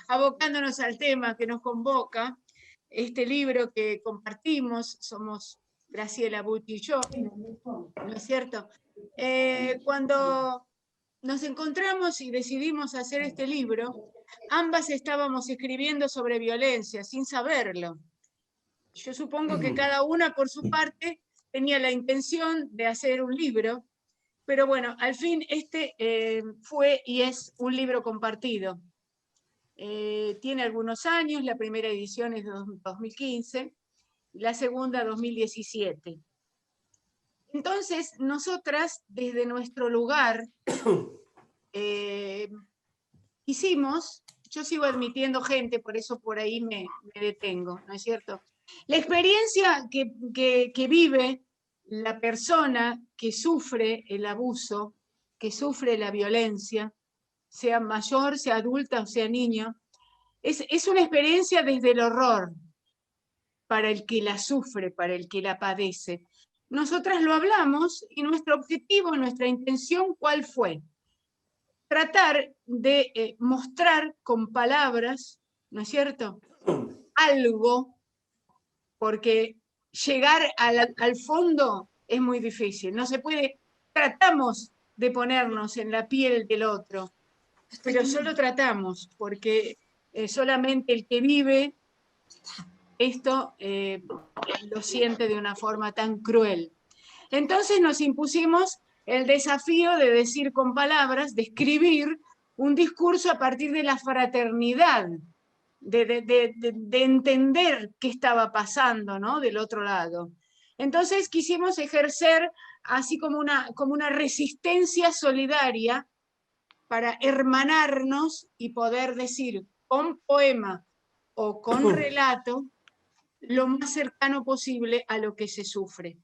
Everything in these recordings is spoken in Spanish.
abocándonos al tema que nos convoca, este libro que compartimos, somos Graciela Butti y yo, ¿no es cierto? Cuando nos encontramos y decidimos hacer este libro, ambas estábamos escribiendo sobre violencia, sin saberlo. Yo supongo que cada una por su parte tenía la intención de hacer un libro, pero bueno, al fin este fue y es un libro compartido. Tiene algunos años, la primera edición es de 2015, la segunda 2017. Entonces, nosotras, desde nuestro lugar, hicimos, yo sigo admitiendo gente, por eso por ahí me detengo, ¿no es cierto? La experiencia que vive la persona que sufre el abuso, que sufre la violencia, sea mayor, sea adulta o sea niño, es una experiencia desde el horror para el que la sufre, para el que la padece. Nosotras lo hablamos y nuestro objetivo, nuestra intención, ¿cuál fue? Tratar de mostrar con palabras, ¿no es cierto?, algo, porque llegar al fondo es muy difícil, no se puede, tratamos de ponernos en la piel del otro, pero solo tratamos, porque solamente el que vive esto lo siente de una forma tan cruel. Entonces nos impusimos el desafío de decir con palabras, de escribir un discurso a partir de la fraternidad, de entender qué estaba pasando, ¿no?, del otro lado. Entonces quisimos ejercer así como una resistencia solidaria para hermanarnos y poder decir con poema o con relato lo más cercano posible a lo que se sufre.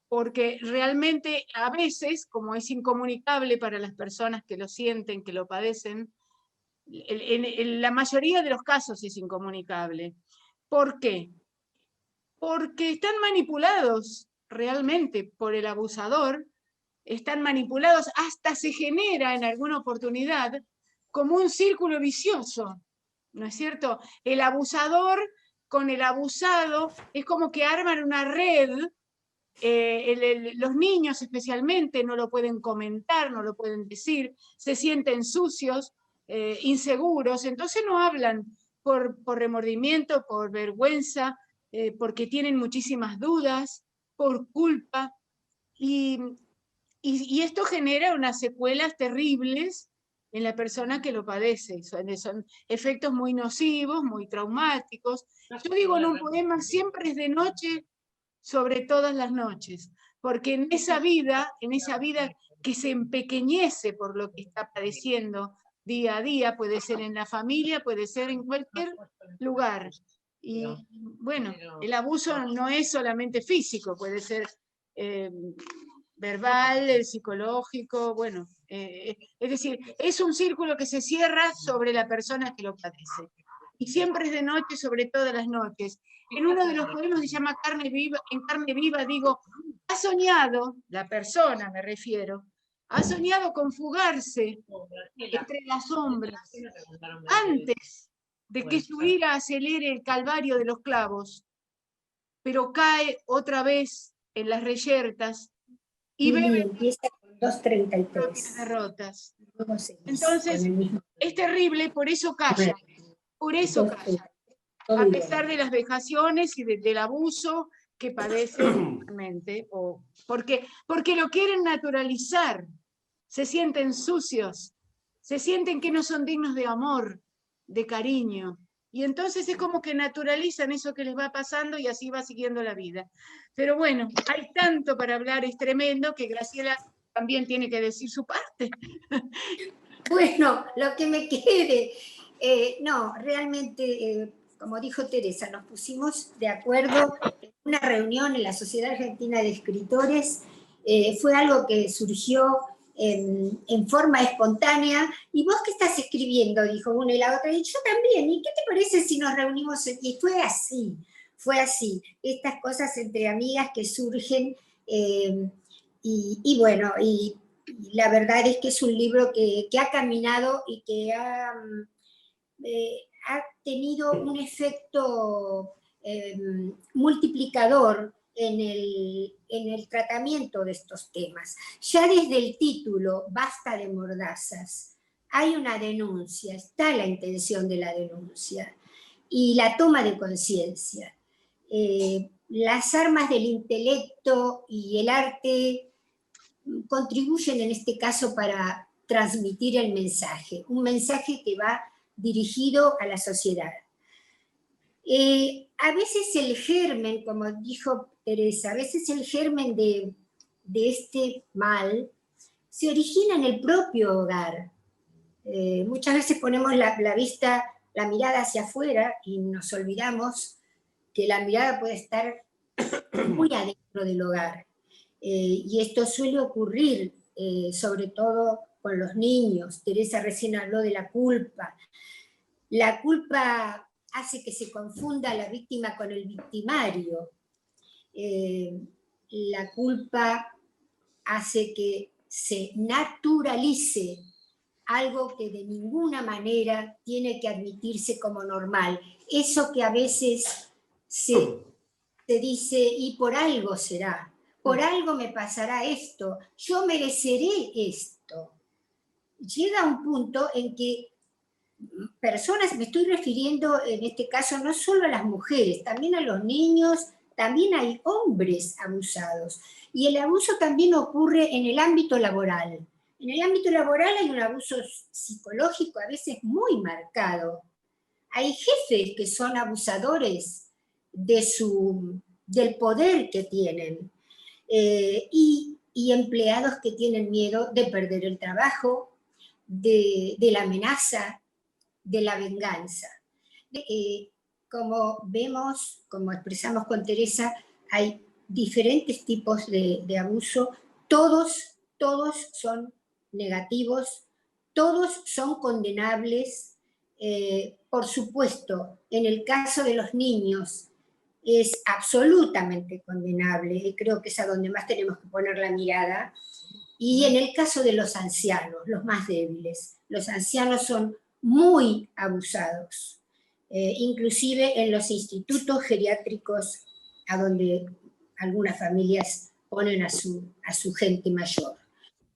Porque realmente a veces, como es incomunicable para las personas que lo sienten, que lo padecen, en la mayoría de los casos es incomunicable. ¿Por qué? Porque están manipulados realmente por el abusador, están manipulados, hasta se genera en alguna oportunidad como un círculo vicioso, ¿no es cierto? El abusador con el abusado es como que arman una red. Los niños especialmente no lo pueden comentar, no lo pueden decir, se sienten sucios, inseguros, entonces no hablan por remordimiento, por vergüenza, porque tienen muchísimas dudas, por culpa, y esto genera unas secuelas terribles en la persona que lo padece. Son efectos muy nocivos, muy traumáticos. Yo digo en un poema, siempre es de noche sobre todas las noches, porque en esa vida que se empequeñece por lo que está padeciendo día a día, puede ser en la familia, puede ser en cualquier lugar. Y bueno, el abuso no es solamente físico, puede ser verbal, psicológico, bueno, es decir, es un círculo que se cierra sobre la persona que lo padece. Y siempre es de noche, sobre todas las noches. En uno de los poemas se llama Carne Viva, en Carne Viva digo, ha soñado, la persona me refiero, ha soñado con fugarse entre las sombras, antes de que su ira acelere el calvario de los clavos, pero cae otra vez en las reyertas y bebe empieza con 2:33. Derrotas. Entonces, es terrible, por eso calla. Por eso calla. A pesar de las vejaciones y del abuso que padecen realmente, porque lo quieren naturalizar, se sienten sucios, se sienten que no son dignos de amor, de cariño. Y entonces es como que naturalizan eso que les va pasando y así va siguiendo la vida. Pero bueno, hay tanto para hablar, es tremendo, que Graciela también tiene que decir su parte. Bueno, lo que me quede. No, realmente, como dijo Teresa, nos pusimos de acuerdo en una reunión en la Sociedad Argentina de Escritores. Fue algo que surgió en forma espontánea. ¿Y vos qué estás escribiendo?, dijo una y la otra. Y yo también. ¿Y qué te parece si nos reunimos? Y fue así, fue así. Estas cosas entre amigas que surgen. Y bueno, y la verdad es que es un libro que ha caminado y que ha tenido un efecto multiplicador en el tratamiento de estos temas. Ya desde el título, Basta de mordazas, hay una denuncia, está la intención de la denuncia y la toma de conciencia. Las armas del intelecto y el arte contribuyen en este caso para transmitir el mensaje, un mensaje que va dirigido a la sociedad. A veces el germen, como dijo Teresa, a veces el germen de este mal se origina en el propio hogar. Muchas veces ponemos la mirada hacia afuera y nos olvidamos que la mirada puede estar muy adentro del hogar. Y esto suele ocurrir, sobre todo con los niños. Teresa recién habló de la culpa. La culpa hace que se confunda la víctima con el victimario. La culpa hace que se naturalice algo que de ninguna manera tiene que admitirse como normal. Eso que a veces se dice, y por algo será, por algo me pasará esto, yo mereceré esto. Llega un punto en que personas, me estoy refiriendo en este caso no solo a las mujeres, también a los niños, también hay hombres abusados. Y el abuso también ocurre en el ámbito laboral. En el ámbito laboral hay un abuso psicológico a veces muy marcado. Hay jefes que son abusadores del poder que tienen y empleados que tienen miedo de perder el trabajo, de la amenaza, de la venganza. Como vemos, como expresamos con Teresa, hay diferentes tipos de abuso, todos son negativos, todos son condenables. Por supuesto, en el caso de los niños es absolutamente condenable, y creo que es a donde más tenemos que poner la mirada, y en el caso de los ancianos, los más débiles, los ancianos son muy abusados, inclusive en los institutos geriátricos a donde algunas familias ponen a su gente mayor.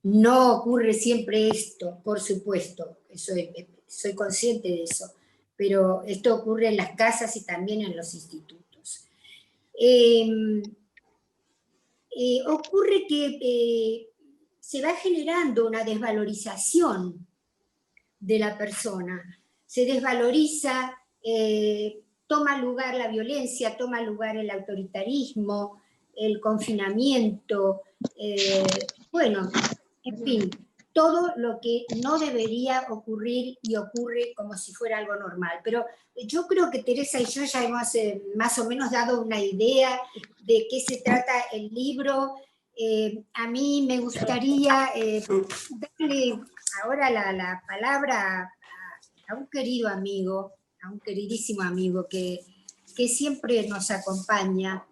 No ocurre siempre esto, por supuesto, soy consciente de eso, pero esto ocurre en las casas y también en los institutos. Ocurre que se va generando una desvalorización de la persona, se desvaloriza, toma lugar la violencia, toma lugar el autoritarismo, el confinamiento, bueno, en fin, todo lo que no debería ocurrir y ocurre como si fuera algo normal. Pero yo creo que Teresa y yo ya hemos más o menos dado una idea de qué se trata el libro. A mí me gustaría darle ahora la palabra a un querido amigo, a un queridísimo amigo que siempre nos acompaña,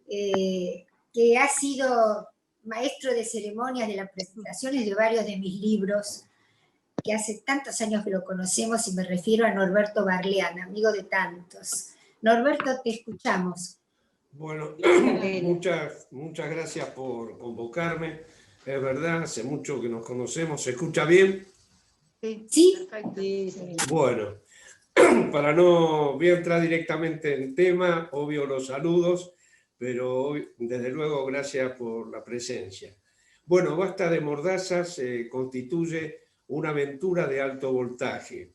que ha sido maestro de ceremonias de las presentaciones de varios de mis libros, que hace tantos años que lo conocemos, y me refiero a Norberto Barleán, amigo de tantos. Norberto, te escuchamos. Bueno, muchas gracias por convocarme. Es verdad, hace mucho que nos conocemos. ¿Se escucha bien? Sí. Perfecto. Bueno, para no voy a entrar directamente en tema, obvio los saludos, pero desde luego gracias por la presencia. Bueno, Basta de mordazas constituye una aventura de alto voltaje,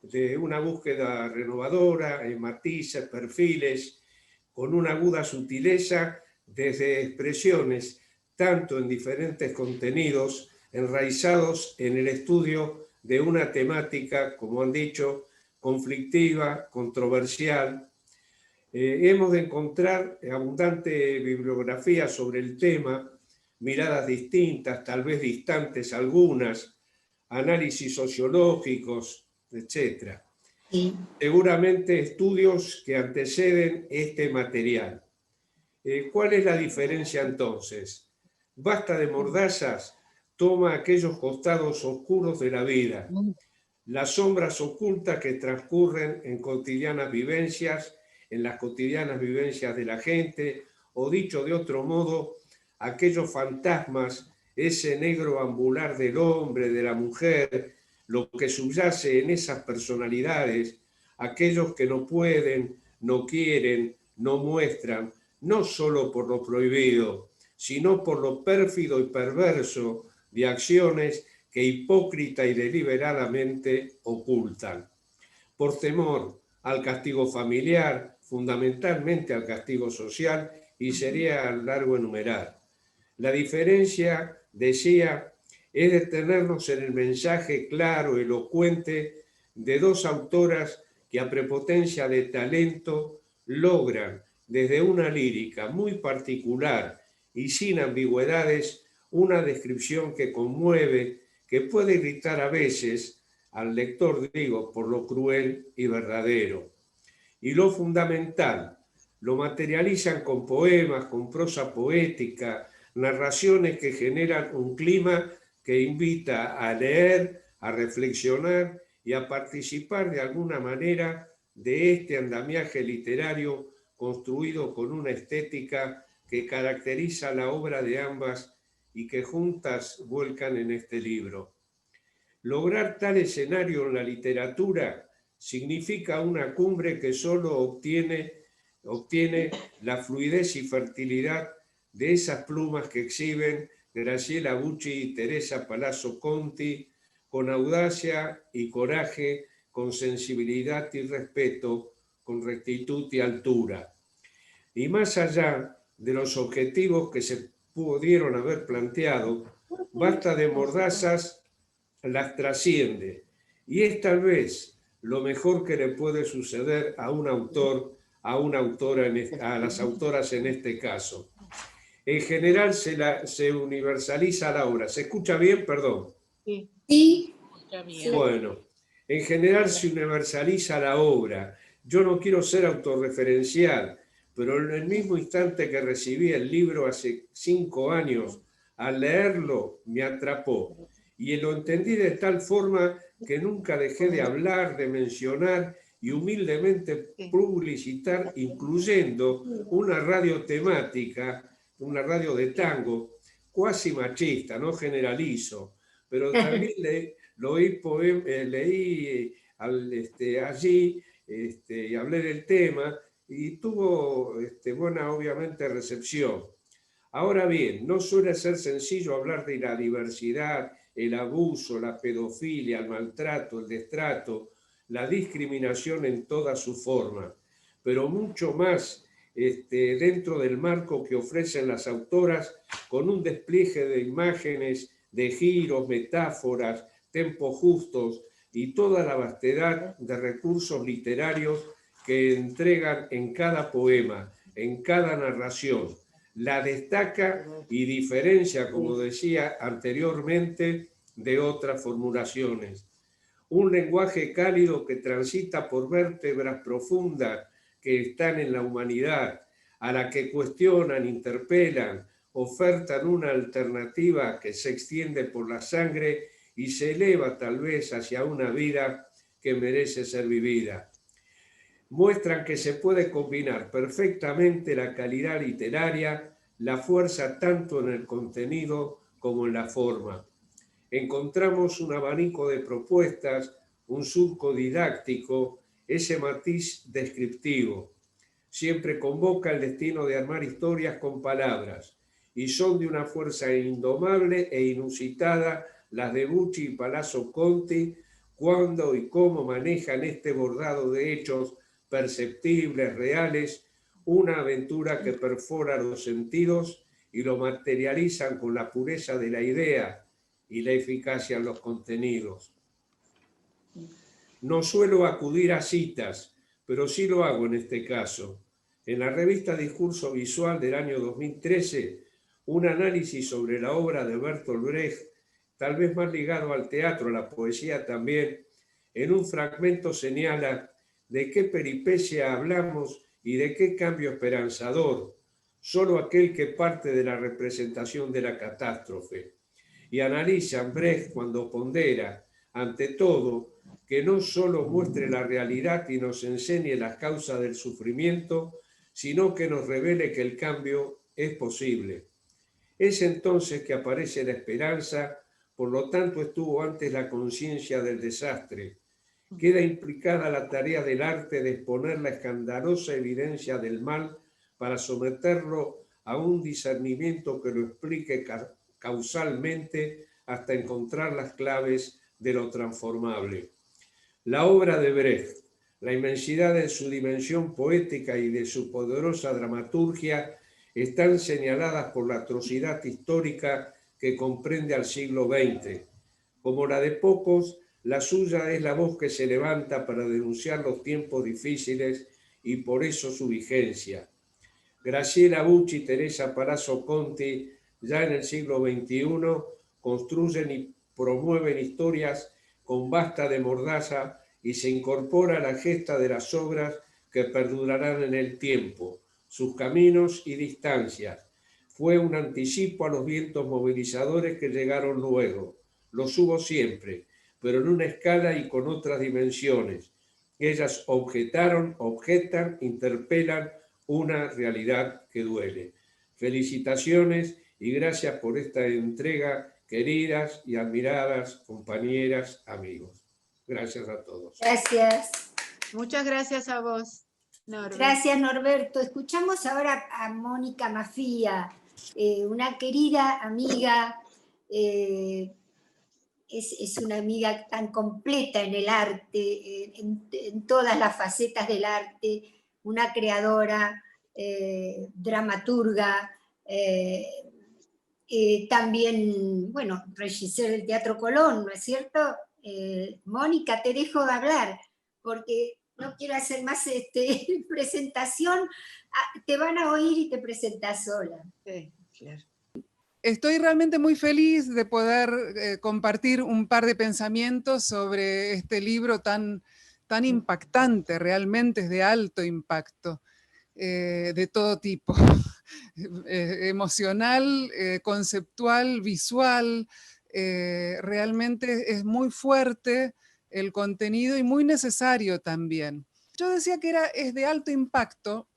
de una búsqueda renovadora en matices, perfiles, con una aguda sutileza desde expresiones tanto en diferentes contenidos enraizados en el estudio de una temática, como han dicho, conflictiva, controversial. Hemos de encontrar abundante bibliografía sobre el tema, miradas distintas, tal vez distantes algunas, análisis sociológicos, etc. Sí. Seguramente estudios que anteceden este material. ¿Cuál es la diferencia entonces? Basta de mordazas toma aquellos costados oscuros de la vida, las sombras ocultas que transcurren en cotidianas vivencias, en las cotidianas vivencias de la gente, o dicho de otro modo, aquellos fantasmas, ese negro ambular del hombre, de la mujer, lo que subyace en esas personalidades, aquellos que no pueden, no quieren, no muestran, no solo por lo prohibido, sino por lo pérfido y perverso de acciones que hipócrita y deliberadamente ocultan. Por temor al castigo familiar, fundamentalmente al castigo social, y sería largo enumerar. La diferencia, decía, es detenernos en el mensaje claro, elocuente, de dos autoras que a prepotencia de talento logran, desde una lírica muy particular y sin ambigüedades, una descripción que conmueve, que puede irritar a veces al lector, digo, por lo cruel y verdadero. Y lo fundamental, lo materializan con poemas, con prosa poética, narraciones que generan un clima que invita a leer, a reflexionar y a participar de alguna manera de este andamiaje literario construido con una estética que caracteriza la obra de ambas y que juntas vuelcan en este libro. Lograr tal escenario en la literatura significa una cumbre que solo obtiene la fluidez y fertilidad de esas plumas que exhiben Graciela Bucci y Teresa Palazzo Conti, con audacia y coraje, con sensibilidad y respeto, con rectitud y altura. Y más allá de los objetivos que se pudieron haber planteado, basta de mordazas, las trasciende. Y es tal vez lo mejor que le puede suceder a un autor, a una autora, a las autoras en este caso. En general se universaliza la obra. ¿Se escucha bien? Perdón. Sí. Bueno, en general se universaliza la obra. Yo no quiero ser autorreferencial, pero en el mismo instante que recibí el libro hace 5 años, al leerlo me atrapó. Y lo entendí de tal forma que nunca dejé de hablar, de mencionar y humildemente publicitar, incluyendo una radio temática, una radio de tango, cuasi machista, no generalizo, pero también leí allí y hablé del tema y tuvo buena, obviamente, recepción. Ahora bien, no suele ser sencillo hablar de la diversidad, el abuso, la pedofilia, el maltrato, el destrato, la discriminación en toda su forma, pero mucho más dentro del marco que ofrecen las autoras con un despliegue de imágenes, de giros, metáforas, tempos justos y toda la vastedad de recursos literarios que entregan en cada poema, en cada narración. La destaca y diferencia, como decía anteriormente, de otras formulaciones. Un lenguaje cálido que transita por vértebras profundas que están en la humanidad, a la que cuestionan, interpelan, ofertan una alternativa que se extiende por la sangre y se eleva tal vez hacia una vida que merece ser vivida. Muestran que se puede combinar perfectamente la calidad literaria, la fuerza tanto en el contenido como en la forma. Encontramos un abanico de propuestas, un surco didáctico, ese matiz descriptivo. Siempre convoca el destino de armar historias con palabras, y son de una fuerza indomable e inusitada las de Bucci y Palazzo Conti, cuando y cómo manejan este bordado de hechos perceptibles, reales, una aventura que perfora los sentidos y lo materializan con la pureza de la idea y la eficacia en los contenidos. No suelo acudir a citas, pero sí lo hago en este caso. En la revista Discurso Visual del año 2013, un análisis sobre la obra de Bertolt Brecht, tal vez más ligado al teatro, a la poesía también, en un fragmento señala de qué peripecia hablamos y de qué cambio esperanzador, solo aquel que parte de la representación de la catástrofe. Y analiza Brecht cuando pondera, ante todo, que no solo muestre la realidad y nos enseñe las causas del sufrimiento, sino que nos revele que el cambio es posible. Es entonces que aparece la esperanza, por lo tanto estuvo antes la conciencia del desastre. Queda implicada la tarea del arte de exponer la escandalosa evidencia del mal para someterlo a un discernimiento que lo explique causalmente hasta encontrar las claves de lo transformable. La obra de Brecht, la inmensidad de su dimensión poética y de su poderosa dramaturgia están señaladas por la atrocidad histórica que comprende al siglo XX. Como la de pocos, la suya es la voz que se levanta para denunciar los tiempos difíciles y por eso su vigencia. Graciela Bucci y Teresa Palazzo Conti, ya en el siglo XXI, construyen y promueven historias con basta de mordaza y se incorpora a la gesta de las obras que perdurarán en el tiempo, sus caminos y distancias. Fue un anticipo a los vientos movilizadores que llegaron luego. Los hubo siempre, pero en una escala y con otras dimensiones. Ellas objetaron, objetan, interpelan una realidad que duele. Felicitaciones y gracias por esta entrega, queridas y admiradas compañeras, amigos. Gracias a todos. Gracias. Muchas gracias a vos, Norberto. Gracias, Norberto. Escuchamos ahora a Mónica Mafía, una querida amiga, es una amiga tan completa en el arte, en todas las facetas del arte, una creadora, dramaturga, también, bueno, regisseur del Teatro Colón, ¿no es cierto? Mónica, te dejo de hablar, porque no quiero hacer más presentación, te van a oír y te presentás sola. Sí, claro. Estoy realmente muy feliz de poder compartir un par de pensamientos sobre este libro tan impactante, realmente es de alto impacto, de todo tipo, emocional, conceptual, visual, realmente es muy fuerte el contenido y muy necesario también. Yo decía que es de alto impacto,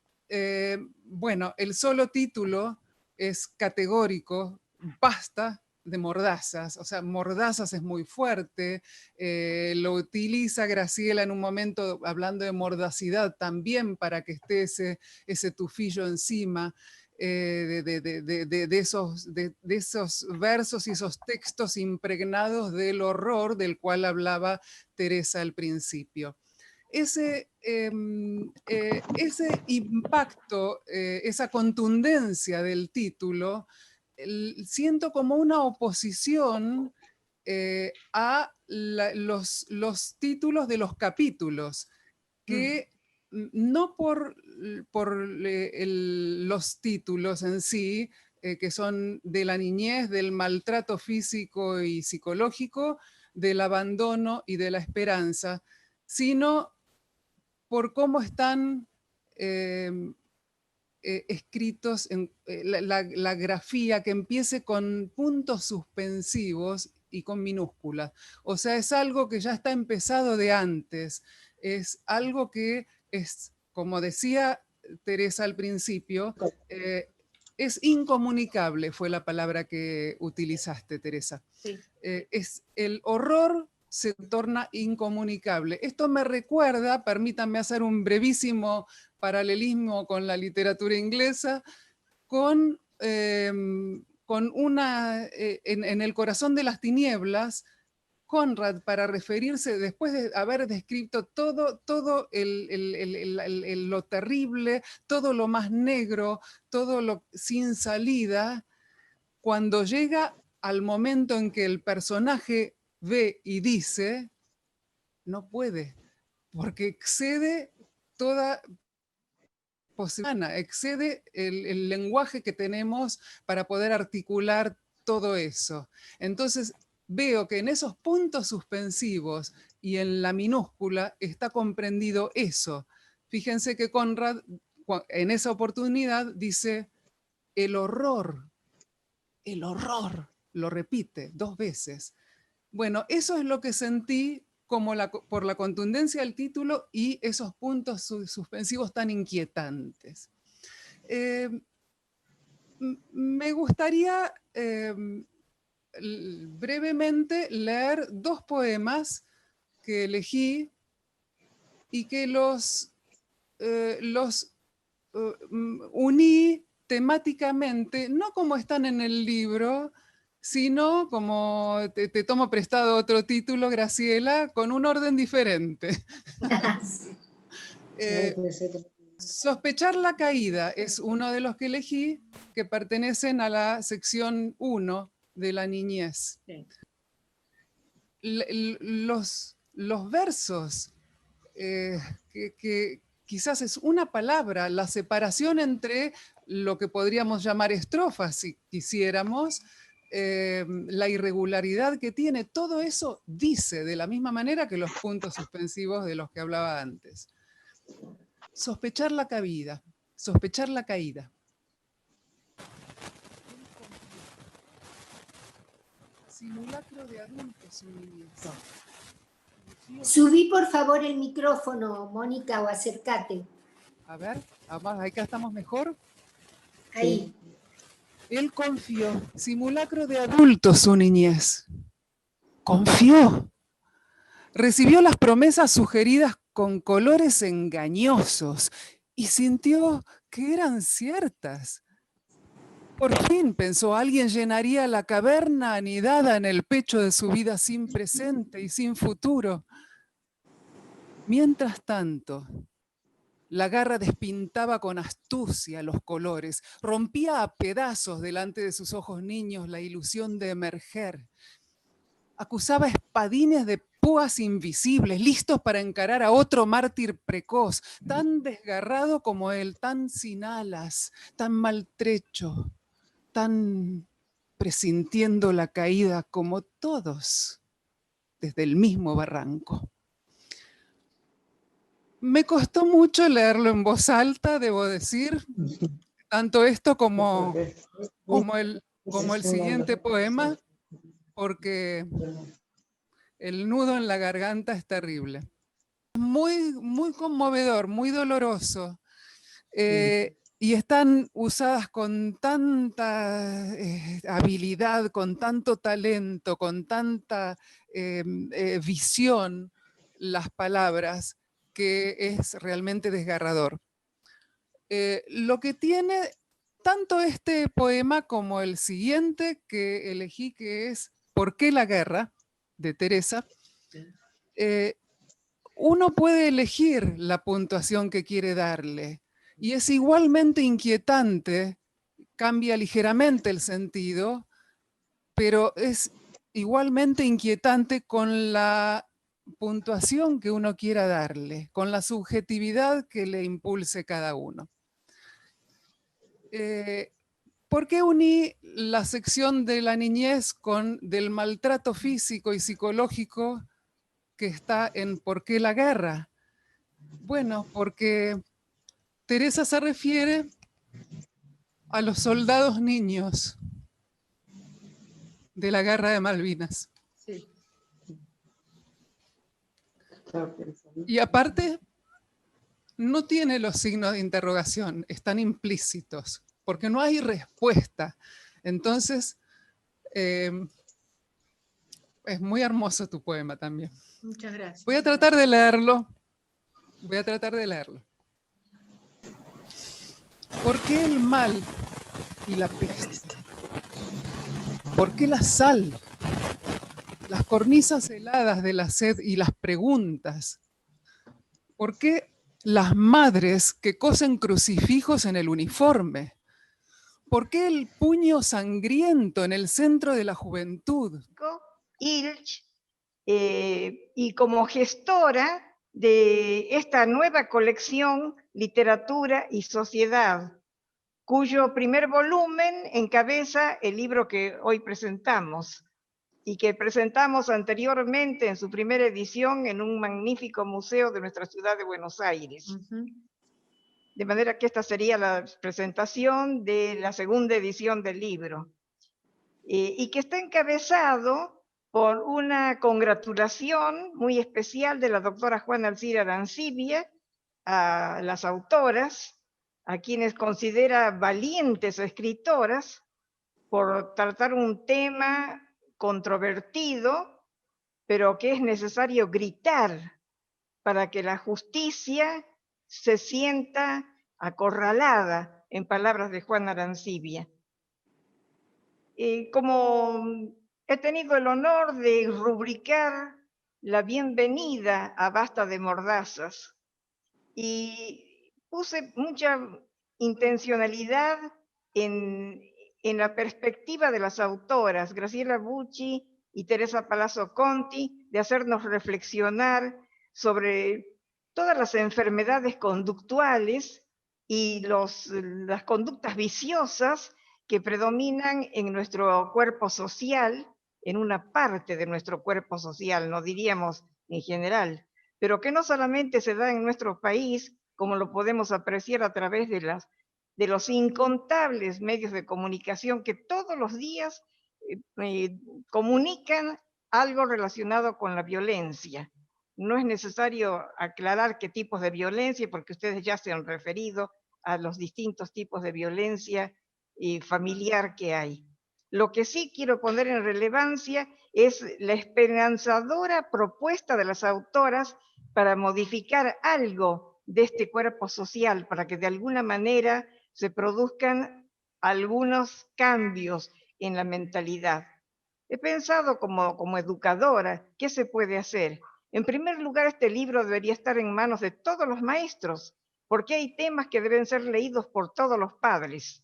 bueno, el solo título es categórico, basta de mordazas, o sea, mordazas es muy fuerte, lo utiliza Graciela en un momento hablando de mordacidad también para que esté ese tufillo encima de esos versos y esos textos impregnados del horror del cual hablaba Teresa al principio. Ese impacto, esa contundencia del título, siento como una oposición a los títulos de los capítulos, que no por los títulos en sí, que son de la niñez, del maltrato físico y psicológico, del abandono y de la esperanza, sino por cómo están escritos en la grafía, que empiece con puntos suspensivos y con minúsculas. O sea, es algo que ya está empezado de antes, es algo que es, como decía Teresa al principio, es incomunicable, fue la palabra que utilizaste, Teresa. Sí. Es el horror se torna incomunicable. Esto me recuerda, permítanme hacer un brevísimo paralelismo con la literatura inglesa, con una, en El corazón de las tinieblas, Conrad, para referirse, después de haber descrito todo lo terrible, todo lo más negro, todo lo sin salida, cuando llega al momento en que el personaje ve y dice, no puede, porque excede toda posibilidad, excede el lenguaje que tenemos para poder articular todo eso. Entonces veo que en esos puntos suspensivos y en la minúscula está comprendido eso. Fíjense que Conrad en esa oportunidad dice el horror, lo repite 2 veces. Bueno, eso es lo que sentí como por la contundencia del título y esos puntos suspensivos tan inquietantes. Me gustaría brevemente leer dos poemas que elegí y que los uní temáticamente, no como están en el libro, sino como te tomo prestado otro título, Graciela, con un orden diferente. Sospechar la caída es uno de los que elegí, que pertenecen a la sección 1 de la niñez. Sí. Los versos, que quizás es una palabra, la separación entre lo que podríamos llamar estrofas, si quisiéramos, la irregularidad que tiene, todo eso dice de la misma manera que los puntos suspensivos de los que hablaba antes. Sospechar la caída, sospechar la caída. Simulacro de adultos, su niñez. Subí por favor el micrófono, Mónica, o acércate. A ver, acá estamos mejor. Ahí. Él confió, simulacro de adultos su niñez. Confió. Recibió las promesas sugeridas con colores engañosos y sintió que eran ciertas. Por fin, pensó, alguien llenaría la caverna anidada en el pecho de su vida sin presente y sin futuro. Mientras tanto, la garra despintaba con astucia los colores, rompía a pedazos delante de sus ojos niños la ilusión de emerger. Acusaba espadines de púas invisibles, listos para encarar a otro mártir precoz, tan desgarrado como él, tan sin alas, tan maltrecho, tan presintiendo la caída como todos desde el mismo barranco. Me costó mucho leerlo en voz alta, debo decir, tanto esto como el siguiente poema, porque el nudo en la garganta es terrible. Muy, muy conmovedor, muy doloroso. Y están usadas con tanta habilidad, con tanto talento, con tanta visión las palabras, que es realmente desgarrador. Lo que tiene tanto este poema como el siguiente que elegí, que es ¿Por qué la guerra?, de Teresa, uno puede elegir la puntuación que quiere darle y es igualmente inquietante, cambia ligeramente el sentido, pero es igualmente inquietante con la puntuación que uno quiera darle, con la subjetividad que le impulse cada uno. ¿Por qué uní la sección de la niñez con del maltrato físico y psicológico que está en ¿Por qué la guerra? Bueno, porque Teresa se refiere a los soldados niños de la guerra de Malvinas. Sí. Y aparte, no tiene los signos de interrogación, están implícitos, porque no hay respuesta. Entonces, es muy hermoso tu poema también. Muchas gracias. Voy a tratar de leerlo. ¿Por qué el mal y la peste? ¿Por qué la sal? Las cornisas heladas de la sed y las preguntas. ¿Por qué las madres que cosen crucifijos en el uniforme? ¿Por qué el puño sangriento en el centro de la juventud? Ilch, y como gestora de esta nueva colección Literatura y Sociedad, cuyo primer volumen encabeza el libro que hoy presentamos y que presentamos anteriormente en su primera edición en un magnífico museo de nuestra ciudad de Buenos Aires. De manera que esta sería la presentación de la segunda edición del libro, y que está encabezado por una congratulación muy especial de la doctora Juana Alcira Arancibia a las autoras, a quienes considera valientes escritoras, por tratar un tema controvertido, pero que es necesario gritar para que la justicia se sienta acorralada, en palabras de Juana Arancibia. Como he tenido el honor de rubricar la bienvenida a Basta de Mordazas, y puse mucha intencionalidad en la perspectiva de las autoras, Graciela Bucci y Teresa Palazzo Conti, de hacernos reflexionar sobre todas las enfermedades conductuales y las conductas viciosas que predominan en nuestro cuerpo social, en una parte de nuestro cuerpo social, no diríamos en general, pero que no solamente se da en nuestro país, como lo podemos apreciar a través de los incontables medios de comunicación que todos los días comunican algo relacionado con la violencia. No es necesario aclarar qué tipos de violencia, porque ustedes ya se han referido a los distintos tipos de violencia familiar que hay. Lo que sí quiero poner en relevancia es la esperanzadora propuesta de las autoras para modificar algo de este cuerpo social, para que de alguna manera se produzcan algunos cambios en la mentalidad. He pensado como educadora, ¿qué se puede hacer? En primer lugar, este libro debería estar en manos de todos los maestros, porque hay temas que deben ser leídos por todos los padres,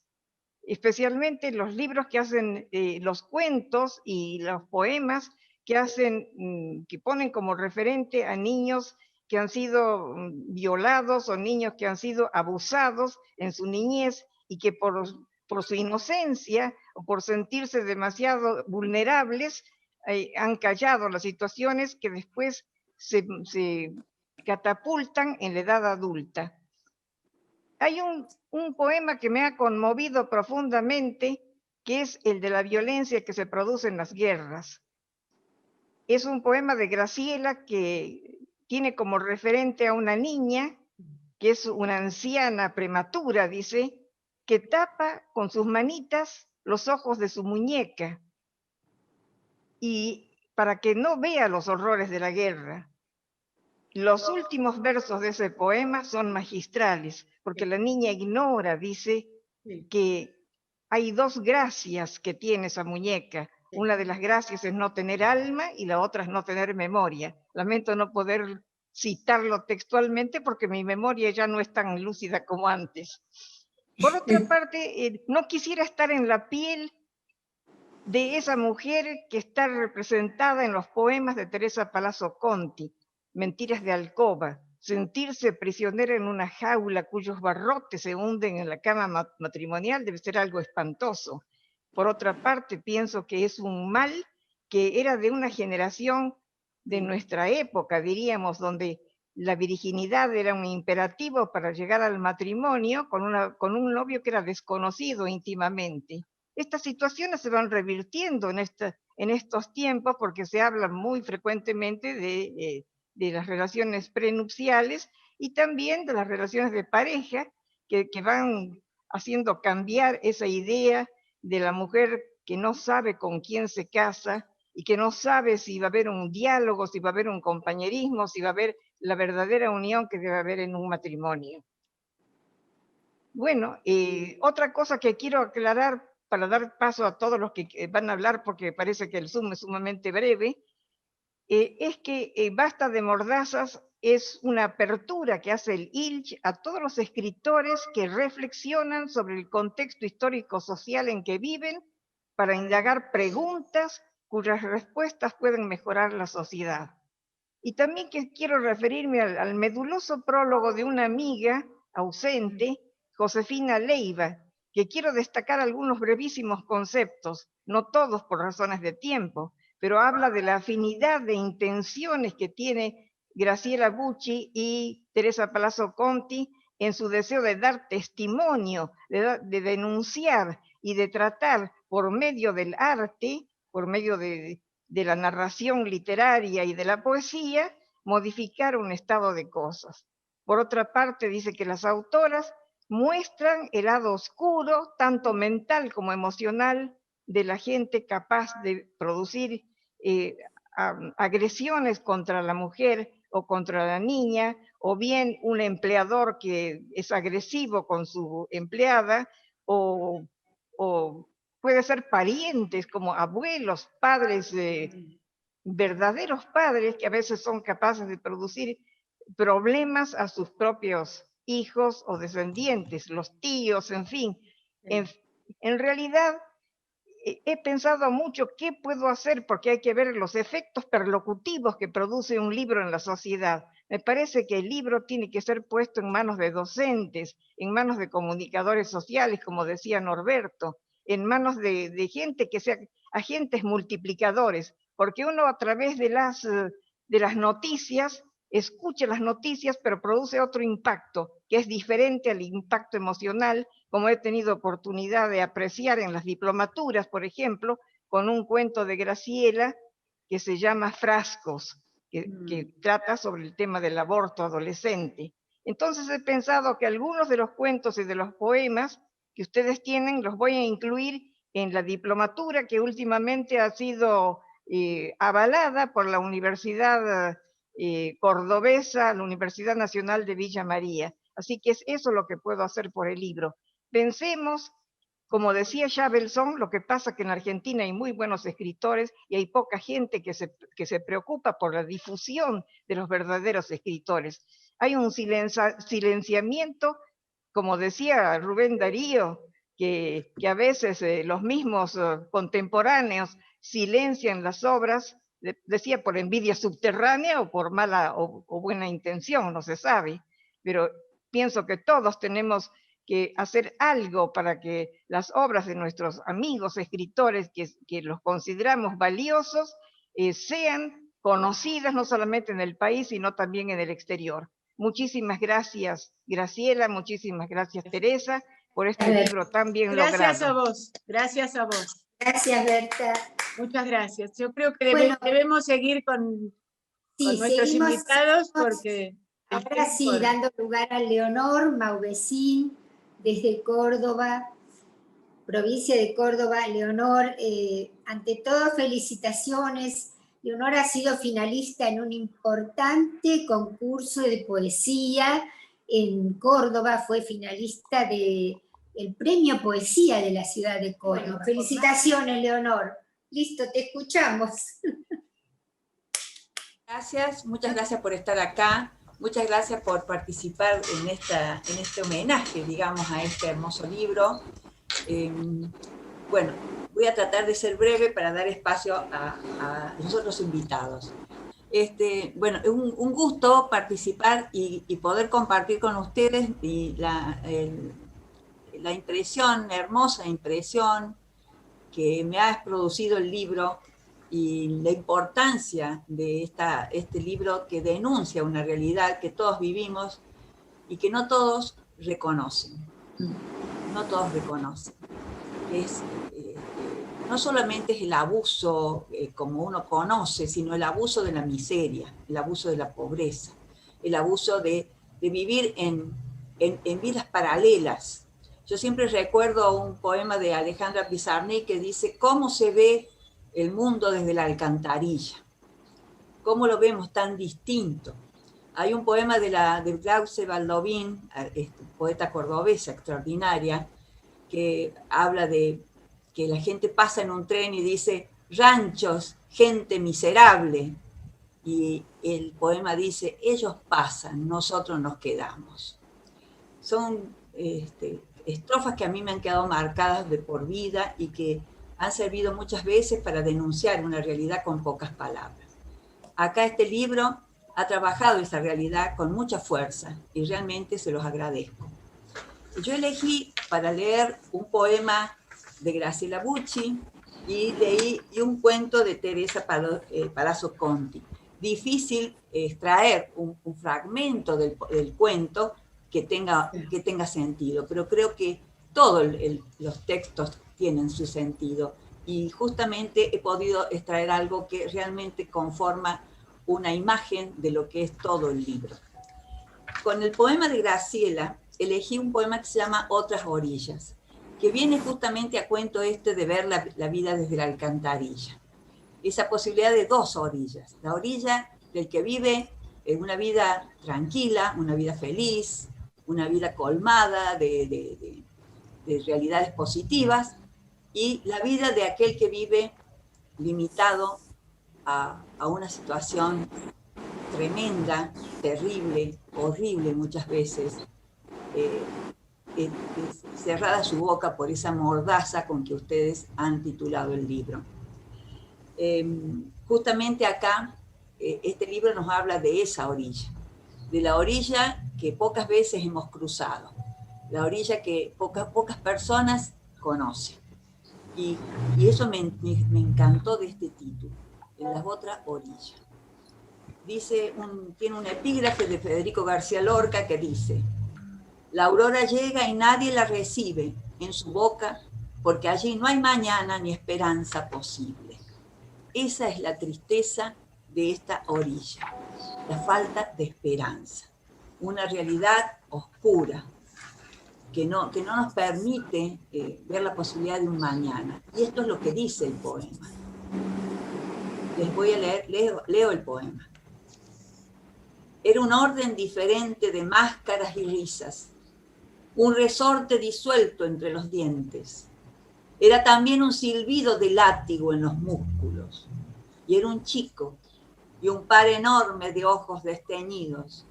especialmente los libros que hacen los cuentos y los poemas que hacen, que ponen como referente a niños que han sido violados o niños que han sido abusados en su niñez y que por su inocencia o por sentirse demasiado vulnerables han callado las situaciones que después se catapultan en la edad adulta. Hay un poema que me ha conmovido profundamente, que es el de la violencia que se produce en las guerras. Es un poema de Graciela que tiene como referente a una niña, que es una anciana prematura, dice, que tapa con sus manitas los ojos de su muñeca, y para que no vea los horrores de la guerra. Los últimos versos de ese poema son magistrales, porque la niña ignora, dice, que hay dos gracias que tiene esa muñeca. Una de las gracias es no tener alma y la otra es no tener memoria. Lamento no poder citarlo textualmente porque mi memoria ya no es tan lúcida como antes. Por otra parte, no quisiera estar en la piel de esa mujer que está representada en los poemas de Teresa Palazzo Conti, Mentiras de alcoba, sentirse prisionera en una jaula cuyos barrotes se hunden en la cama matrimonial debe ser algo espantoso. Por otra parte, pienso que es un mal que era de una generación de nuestra época, diríamos, donde la virginidad era un imperativo para llegar al matrimonio con un novio que era desconocido íntimamente. Estas situaciones se van revirtiendo en estos tiempos porque se habla muy frecuentemente de las relaciones prenupciales y también de las relaciones de pareja que van haciendo cambiar esa idea de la mujer que no sabe con quién se casa y que no sabe si va a haber un diálogo, si va a haber un compañerismo, si va a haber la verdadera unión que debe haber en un matrimonio. Bueno, otra cosa que quiero aclarar para dar paso a todos los que van a hablar, porque parece que el Zoom es sumamente breve, es que Basta de Mordazas es una apertura que hace el ILCH a todos los escritores que reflexionan sobre el contexto histórico-social en que viven para indagar preguntas cuyas respuestas pueden mejorar la sociedad. Y también que quiero referirme al meduloso prólogo de una amiga ausente, Josefina Leiva, que quiero destacar algunos brevísimos conceptos, no todos por razones de tiempo, pero habla de la afinidad de intenciones que tiene Graciela Bucci y Teresa Palazzo Conti en su deseo de dar testimonio, de denunciar y de tratar por medio del arte, por medio de de la narración literaria y de la poesía, modificar un estado de cosas. Por otra parte, dice que las autoras muestran el lado oscuro, tanto mental como emocional, de la gente capaz de producir agresiones contra la mujer o contra la niña, o bien un empleador que es agresivo con su empleada, o puede ser parientes como abuelos, padres, verdaderos padres que a veces son capaces de producir problemas a sus propios hijos o descendientes, los tíos, en fin. En realidad, he pensado mucho qué puedo hacer, porque hay que ver los efectos perlocutivos que produce un libro en la sociedad. Me parece que el libro tiene que ser puesto en manos de docentes, en manos de comunicadores sociales, como decía Norberto, en manos de gente que sea agentes multiplicadores, porque uno a través de las noticias escucha las noticias, pero produce otro impacto, que es diferente al impacto emocional, como he tenido oportunidad de apreciar en las diplomaturas, por ejemplo, con un cuento de Graciela que se llama Frascos, que trata sobre el tema del aborto adolescente. Entonces he pensado que algunos de los cuentos y de los poemas que ustedes tienen los voy a incluir en la diplomatura que últimamente ha sido avalada por la Universidad Cordobesa, la Universidad Nacional de Villa María. Así que es eso lo que puedo hacer por el libro. Pensemos, como decía Chabelson, lo que pasa que en Argentina hay muy buenos escritores y hay poca gente que se preocupa por la difusión de los verdaderos escritores. Hay un silenciamiento, como decía Rubén Darío, que a veces los mismos contemporáneos silencian las obras, decía por envidia subterránea o por mala o buena intención, no se sabe, pero pienso que todos tenemos que hacer algo para que las obras de nuestros amigos escritores, que los consideramos valiosos, sean conocidas no solamente en el país, sino también en el exterior. Muchísimas gracias, Graciela, muchísimas gracias, Teresa, por este libro tan bien logrado. Gracias a vos, gracias a vos. Gracias, Berta. Muchas gracias. Yo creo que debemos seguir con nuestros invitados porque... Ahora sí, dando lugar a Leonor Mauvecín, desde Córdoba, provincia de Córdoba. Leonor, ante todo, felicitaciones. Leonor ha sido finalista en un importante concurso de poesía en Córdoba, fue finalista del Premio Poesía de la ciudad de Córdoba. Bueno, felicitaciones, Leonor. Listo, te escuchamos. Gracias, muchas gracias por estar acá. Muchas gracias por participar en este homenaje, digamos, a este hermoso libro. Bueno, voy a tratar de ser breve para dar espacio a los otros invitados. Bueno, es un gusto participar y poder compartir con ustedes la impresión, hermosa impresión que me ha producido el libro y la importancia de este libro que denuncia una realidad que todos vivimos y que no todos reconocen. No todos reconocen. No solamente es el abuso como uno conoce, sino el abuso de la miseria, el abuso de la pobreza, el abuso de vivir en vidas paralelas. Yo siempre recuerdo un poema de Alejandra Pizarnik que dice: ¿cómo se ve el mundo desde la alcantarilla? ¿Cómo lo vemos tan distinto? Hay un poema de Glauce Baldovín, poeta cordobesa extraordinaria, que habla de que la gente pasa en un tren y dice: ranchos, gente miserable. Y el poema dice: ellos pasan, nosotros nos quedamos. Son estrofas que a mí me han quedado marcadas de por vida y que han servido muchas veces para denunciar una realidad con pocas palabras. Acá este libro ha trabajado esa realidad con mucha fuerza y realmente se los agradezco. Yo elegí para leer un poema de Graciela Bucci y leí un cuento de Teresa Palazzo Conti. Difícil extraer un fragmento del cuento que tenga sentido, pero creo que todos los textos tienen su sentido. y justamente he podido extraer algo que realmente conforma una imagen de lo que es todo el libro. Con el poema de Graciela elegí un poema que se llama Otras orillas, que viene justamente a cuento de ver la vida desde la alcantarilla. Esa posibilidad de dos orillas, la orilla del que vive una vida tranquila, una vida feliz, una vida colmada de realidades positivas, y la vida de aquel que vive limitado a una situación tremenda, terrible, horrible muchas veces, cerrada su boca por esa mordaza con que ustedes han titulado el libro. Justamente acá, este libro nos habla de esa orilla, de la orilla que pocas veces hemos cruzado, la orilla que pocas personas conocen. Y eso me encantó de este título, En las otras orillas. Tiene un epígrafe de Federico García Lorca que dice: la aurora llega y nadie la recibe en su boca, porque allí no hay mañana ni esperanza posible. Esa es la tristeza de esta orilla, la falta de esperanza, una realidad oscura que no nos permite ver la posibilidad de un mañana. Y esto es lo que dice el poema. Les voy a leer, leo el poema. Era un orden diferente de máscaras y risas, un resorte disuelto entre los dientes. Era también un silbido de látigo en los músculos. Y era un chico y un par enorme de ojos desteñidos,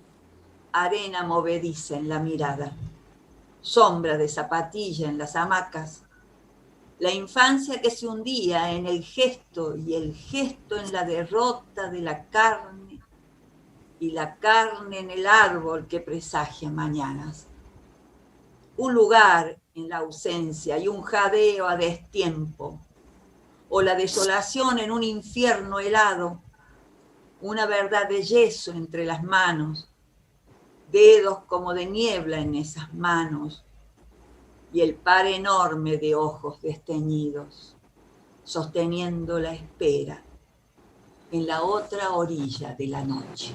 arena movediza en la mirada, sombra de zapatilla en las hamacas, la infancia que se hundía en el gesto y el gesto en la derrota de la carne y la carne en el árbol que presagia mañanas. Un lugar en la ausencia y un jadeo a destiempo, o la desolación en un infierno helado, una verdad de yeso entre las manos, dedos como de niebla en esas manos, y el par enorme de ojos desteñidos, sosteniendo la espera en la otra orilla de la noche.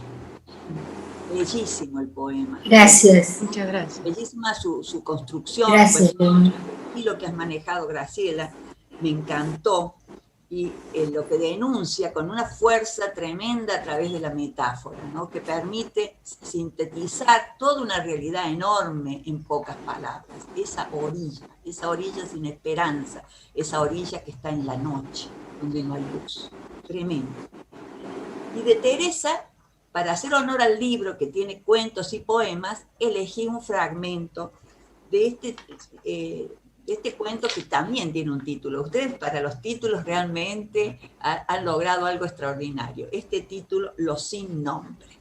Bellísimo el poema. Gracias. Muchas gracias. Bellísima su construcción. Gracias. Pues, el estilo que has manejado, Graciela, me encantó. Y lo que denuncia con una fuerza tremenda a través de la metáfora, ¿no? Que permite sintetizar toda una realidad enorme en pocas palabras. Esa orilla sin esperanza, esa orilla que está en la noche, donde no hay luz. Tremendo. Y de Teresa, para hacer honor al libro que tiene cuentos y poemas, elegí un fragmento de este cuento que también tiene un título. Ustedes para los títulos realmente han logrado algo extraordinario. Este título, Los sin nombre.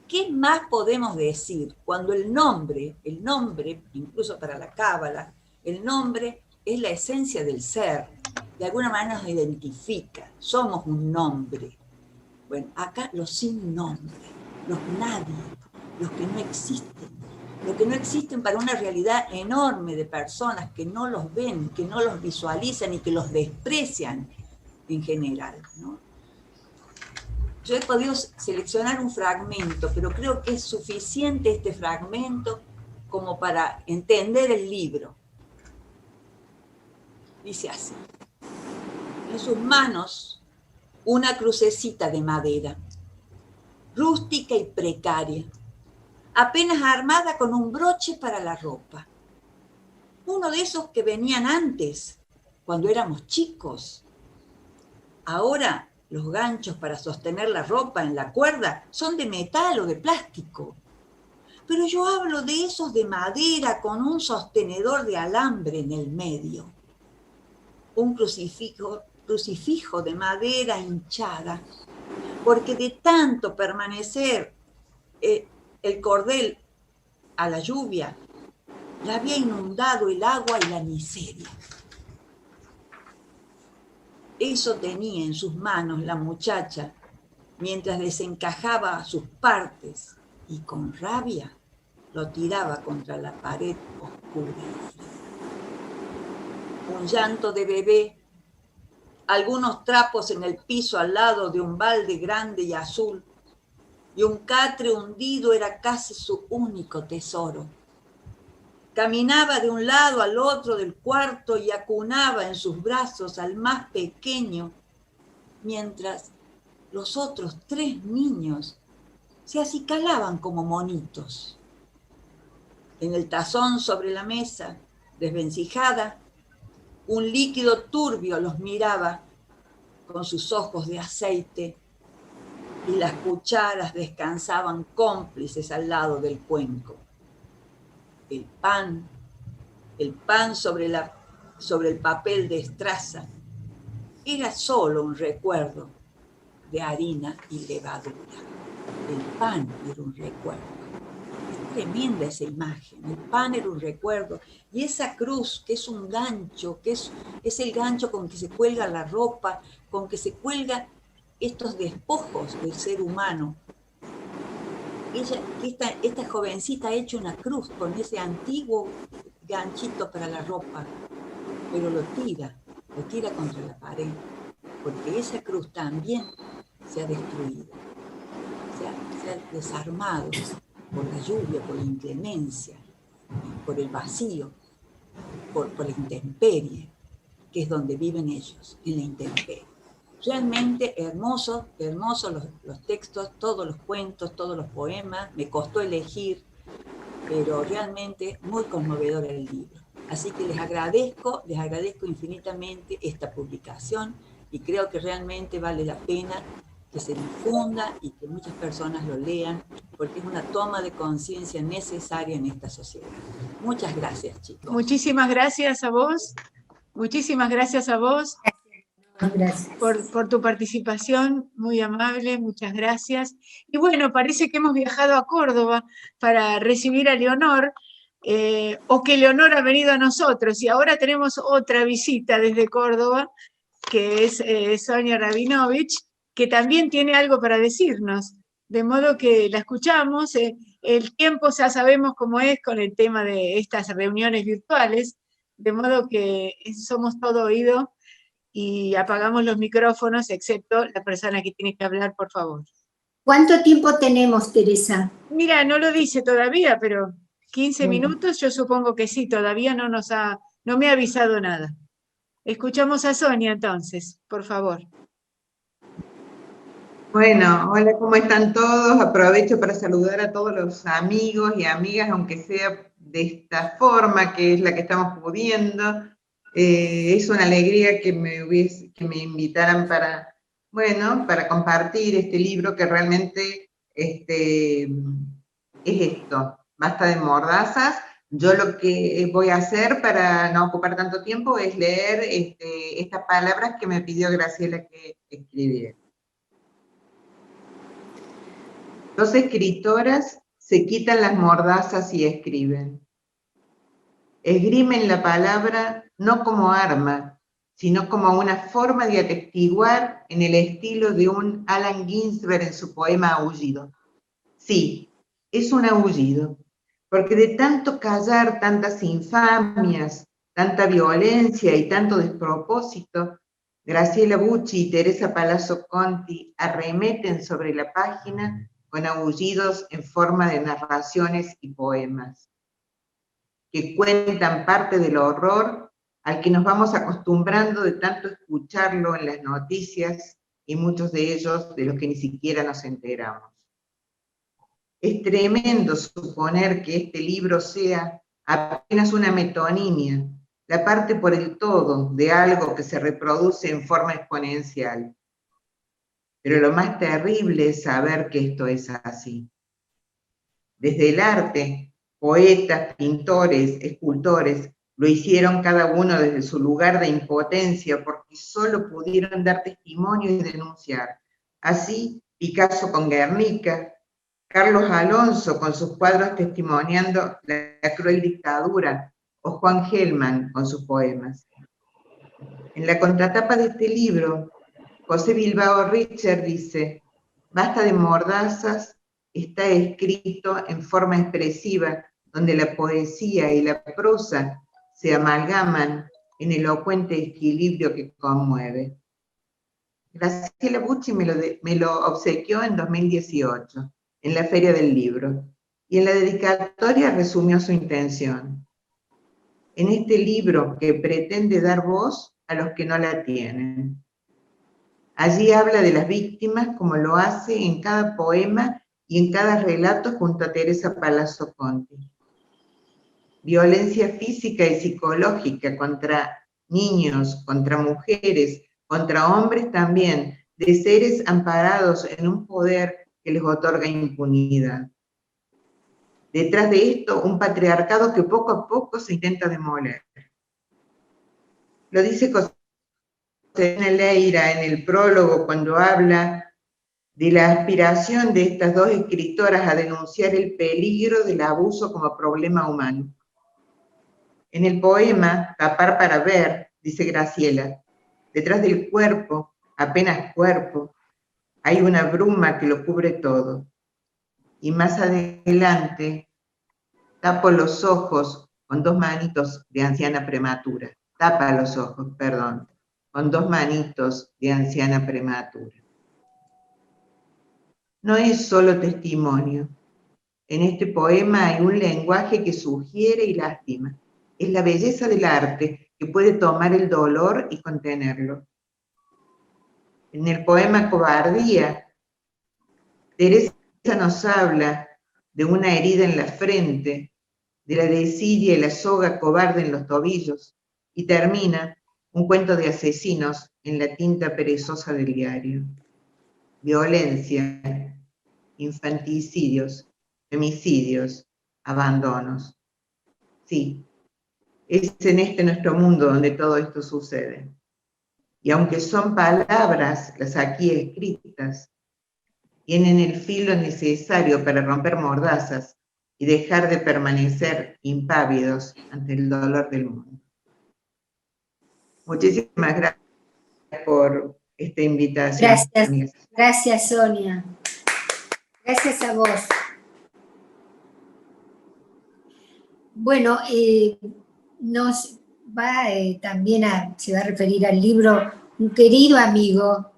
¿Qué más podemos decir cuando el nombre, incluso para la cábala, el nombre es la esencia del ser? De alguna manera nos identifica, somos un nombre. Bueno, acá los sin nombre, los nadie, los que no existen. Lo que no existen para una realidad enorme de personas que no los ven, que no los visualizan y que los desprecian en general, ¿no? Yo he podido seleccionar un fragmento, pero creo que es suficiente este fragmento como para entender el libro. Dice así: en sus manos una crucecita de madera, rústica y precaria, apenas armada con un broche para la ropa. Uno de esos que venían antes, cuando éramos chicos. Ahora los ganchos para sostener la ropa en la cuerda son de metal o de plástico. Pero yo hablo de esos de madera con un sostenedor de alambre en el medio. Un crucifijo de madera hinchada, porque de tanto permanecer el cordel a la lluvia, le había inundado el agua y la miseria. Eso tenía en sus manos la muchacha, mientras desencajaba sus partes y con rabia lo tiraba contra la pared oscura y fría. Un llanto de bebé algunos trapos en el piso al lado de un balde grande y azul, y un catre hundido era casi su único tesoro. Caminaba de un lado al otro del cuarto y acunaba en sus brazos al más pequeño, mientras los otros 3 niños se acicalaban como monitos. En el tazón sobre la mesa, desvencijada, un líquido turbio los miraba con sus ojos de aceite y las cucharas descansaban cómplices al lado del cuenco. El pan sobre el papel de estraza era solo un recuerdo de harina y levadura. El pan era un recuerdo. Es tremenda esa imagen. El pan era un recuerdo. Y esa cruz, que es un gancho, que es el gancho con que se cuelga la ropa, con que se cuelga estos despojos del ser humano. Esta jovencita ha hecho una cruz con ese antiguo ganchito para la ropa, pero lo tira contra la pared, porque esa cruz también se ha destruido, se ha desarmado por la lluvia, por la inclemencia, por el vacío, por la intemperie, que es donde viven ellos, en la intemperie. Realmente hermosos los textos, todos los cuentos, todos los poemas. Me costó elegir, pero realmente muy conmovedor el libro. Así que les agradezco infinitamente esta publicación y creo que realmente vale la pena que se difunda y que muchas personas lo lean, porque es una toma de conciencia necesaria en esta sociedad. Muchas gracias, chicos. Muchísimas gracias a vos. Muchísimas gracias a vos. Gracias. Por tu participación, muy amable, muchas gracias. Y bueno, parece que hemos viajado a Córdoba para recibir a Leonor, o que Leonor ha venido a nosotros, y ahora tenemos otra visita desde Córdoba, que es Sonia Rabinovich, que también tiene algo para decirnos, de modo que la escuchamos. El tiempo ya sabemos cómo es con el tema de estas reuniones virtuales, de modo que somos todo oído, y apagamos los micrófonos, excepto la persona que tiene que hablar, por favor. ¿Cuánto tiempo tenemos, Teresa? Mira, no lo dice todavía, pero 15 minutos, yo supongo que sí, todavía no me ha avisado nada. Escuchamos a Sonia entonces, por favor. Bueno, hola, ¿cómo están todos? Aprovecho para saludar a todos los amigos y amigas, aunque sea de esta forma, que es la que estamos pudiendo. Es una alegría que me invitaran para compartir este libro que realmente es esto, Basta de Mordazas. Yo lo que voy a hacer para no ocupar tanto tiempo es leer estas palabras que me pidió Graciela que escribiera. 2 escritoras se quitan las mordazas y escriben. Esgrimen la palabra no como arma, sino como una forma de atestiguar en el estilo de un Allen Ginsberg en su poema Aullido. Sí, es un aullido, porque de tanto callar tantas infamias, tanta violencia y tanto despropósito, Graciela Bucci y Teresa Palazzo Conti arremeten sobre la página con aullidos en forma de narraciones y poemas, que cuentan parte del horror al que nos vamos acostumbrando de tanto escucharlo en las noticias y muchos de ellos de los que ni siquiera nos enteramos. Es tremendo suponer que este libro sea apenas una metonimia, la parte por el todo de algo que se reproduce en forma exponencial. Pero lo más terrible es saber que esto es así. Desde el arte, poetas, pintores, escultores, lo hicieron cada uno desde su lugar de impotencia porque solo pudieron dar testimonio y denunciar. Así, Picasso con Guernica, Carlos Alonso con sus cuadros testimoniando la cruel dictadura, o Juan Gelman con sus poemas. En la contratapa de este libro, José Bilbao Richter dice: Basta de mordazas, está escrito en forma expresiva, donde la poesía y la prosa se amalgaman en elocuente equilibrio que conmueve. Graciela Bucci me lo obsequió en 2018, en la Feria del Libro, y en la dedicatoria resumió su intención. En este libro que pretende dar voz a los que no la tienen. Allí habla de las víctimas como lo hace en cada poema y en cada relato junto a Teresa Palazzo Conti. Violencia física y psicológica contra niños, contra mujeres, contra hombres también, de seres amparados en un poder que les otorga impunidad. Detrás de esto, un patriarcado que poco a poco se intenta demoler. Lo dice Josefina Leira en el prólogo cuando habla de la aspiración de estas dos escritoras a denunciar el peligro del abuso como problema humano. En el poema Tapar para ver, dice Graciela, detrás del cuerpo, apenas cuerpo, hay una bruma que lo cubre todo. Y más adelante, tapo los ojos con dos manitos de anciana prematura. Tapa los ojos, perdón, con dos manitos de anciana prematura. No es solo testimonio. En este poema hay un lenguaje que sugiere y lastima. Es la belleza del arte que puede tomar el dolor y contenerlo. En el poema Cobardía, Teresa nos habla de una herida en la frente, de la desidia y la soga cobarde en los tobillos, y termina un cuento de asesinos en la tinta perezosa del diario. Violencia, infanticidios, femicidios, abandonos. Sí, es en este nuestro mundo donde todo esto sucede. Y aunque son palabras las aquí escritas, tienen el filo necesario para romper mordazas y dejar de permanecer impávidos ante el dolor del mundo. Muchísimas gracias por esta invitación. Gracias Sonia. Gracias a vos. Bueno, nos va también se va a referir al libro un querido amigo,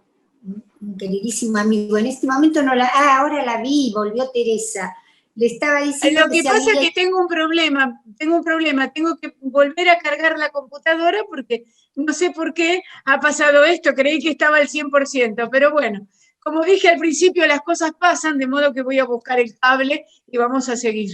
un queridísimo amigo. En este momento no la... ahora la vi, volvió Teresa. Le estaba diciendo Lo que pasa es que tengo un problema, tengo que volver a cargar la computadora porque no sé por qué ha pasado esto, creí que estaba al 100%, pero bueno, como dije al principio, las cosas pasan, de modo que voy a buscar el cable y vamos a seguir.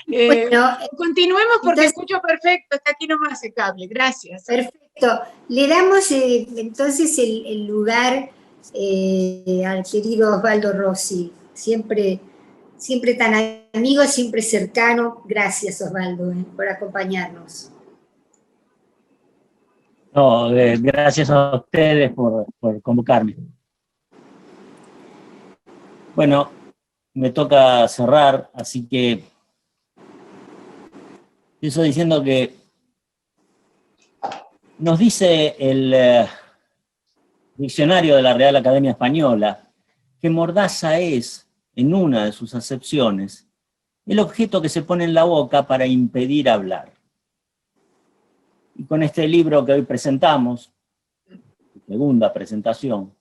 Bueno, continuemos porque escucho perfecto, está aquí nomás el cable, gracias. Perfecto, le damos entonces el lugar al querido Osvaldo Rossi, siempre tan amigo, siempre cercano. Gracias Osvaldo por acompañarnos. No, gracias a ustedes por convocarme. Bueno, me toca cerrar, así que empiezo diciendo que nos dice el diccionario de la Real Academia Española que mordaza es, en una de sus acepciones, el objeto que se pone en la boca para impedir hablar. Y con este libro que hoy presentamos, segunda presentación,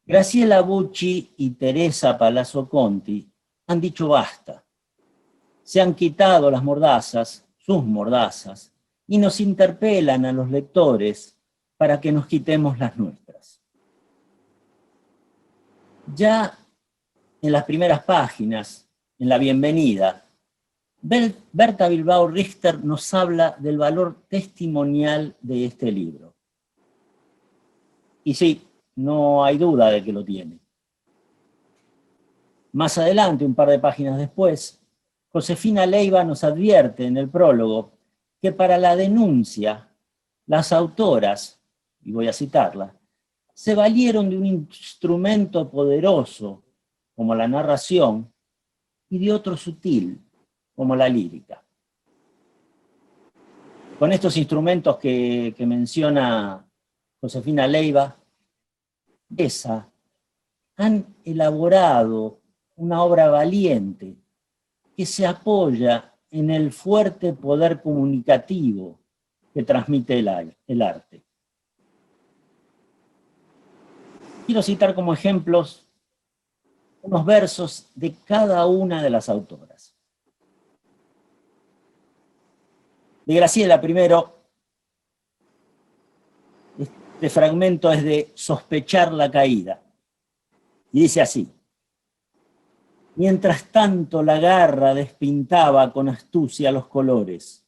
Graciela Bucci y Teresa Palazzo Conti han dicho basta. Se han quitado las mordazas, sus mordazas, y nos interpelan a los lectores para que nos quitemos las nuestras. Ya en las primeras páginas, en la bienvenida, Berta Bilbao Richter nos habla del valor testimonial de este libro. Y sí, no hay duda de que lo tiene. Más adelante, un par de páginas después, Josefina Leiva nos advierte en el prólogo que para la denuncia, las autoras, y voy a citarla, se valieron de un instrumento poderoso, como la narración, y de otro sutil, como la lírica. Con estos instrumentos que menciona Josefina Leiva, han elaborado una obra valiente que se apoya en el fuerte poder comunicativo que transmite el arte. Quiero citar como ejemplos unos versos de cada una de las autoras. De Graciela primero, este fragmento es de Sospechar la caída, y dice así: mientras tanto la garra despintaba con astucia los colores,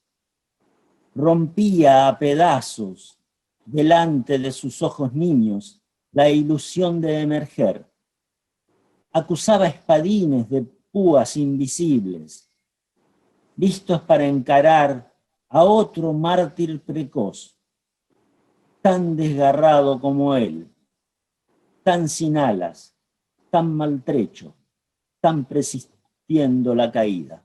rompía a pedazos delante de sus ojos niños la ilusión de emerger, acusaba espadines de púas invisibles, listos para encarar a otro mártir precoz, tan desgarrado como él, tan sin alas, tan maltrecho, tan persistiendo la caída.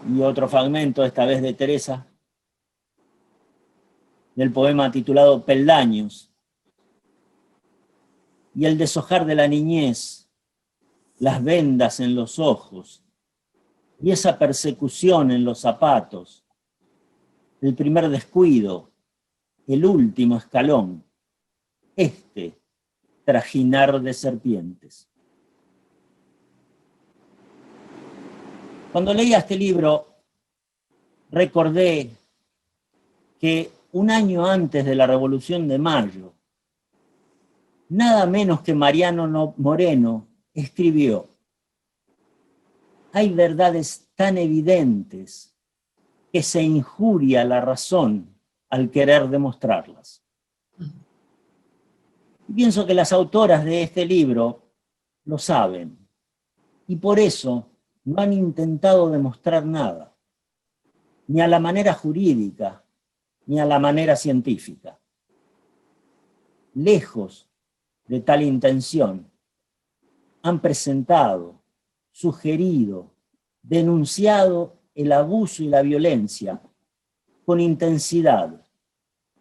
Y otro fragmento, esta vez de Teresa, del poema titulado Peldaños. Y el deshojar de la niñez, las vendas en los ojos, y esa persecución en los zapatos, el primer descuido, el último escalón, este trajinar de serpientes. Cuando leía este libro, recordé que un año antes de la Revolución de Mayo, nada menos que Mariano Moreno escribió: hay verdades tan evidentes que se injuria la razón al querer demostrarlas. Y pienso que las autoras de este libro lo saben, y por eso no han intentado demostrar nada, ni a la manera jurídica, ni a la manera científica. Lejos de tal intención, han presentado, sugerido, denunciado el abuso y la violencia con intensidad,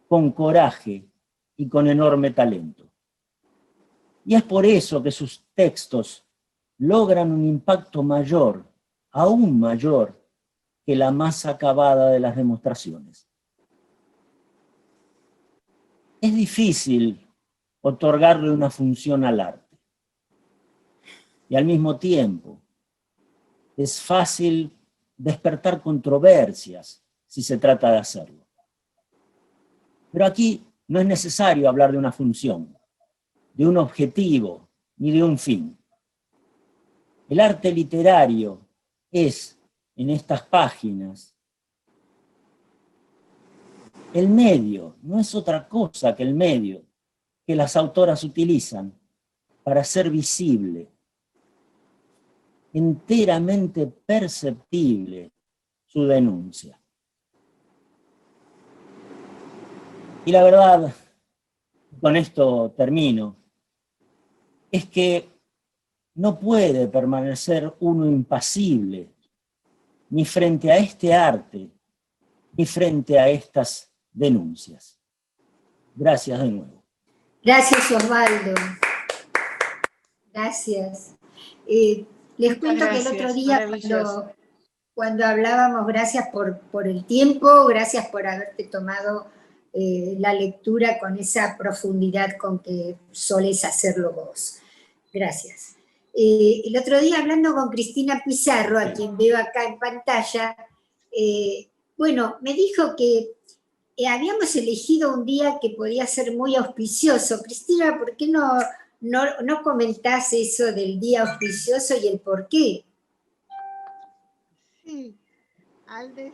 con coraje y con enorme talento. Y es por eso que sus textos logran un impacto mayor, aún mayor, que la más acabada de las demostraciones. Es difícil otorgarle una función al arte. Y al mismo tiempo, es fácil despertar controversias si se trata de hacerlo. Pero aquí no es necesario hablar de una función, de un objetivo, ni de un fin. El arte literario es, en estas páginas, el medio, no es otra cosa que el medio que las autoras utilizan para hacer visible, enteramente perceptible, su denuncia. Y la verdad, con esto termino, es que no puede permanecer uno impasible ni frente a este arte, ni frente a estas denuncias. Gracias de nuevo. Gracias, Osvaldo. Gracias. Les cuento que el otro día cuando hablábamos, gracias por el tiempo, gracias por haberte tomado la lectura con esa profundidad con que solés hacerlo vos. Gracias. El otro día hablando con Cristina Pizarro, a quien veo acá en pantalla, bueno, me dijo que habíamos elegido un día que podía ser muy auspicioso. Cristina, ¿por qué no comentás eso del día auspicioso y el por qué? Sí, Aldes.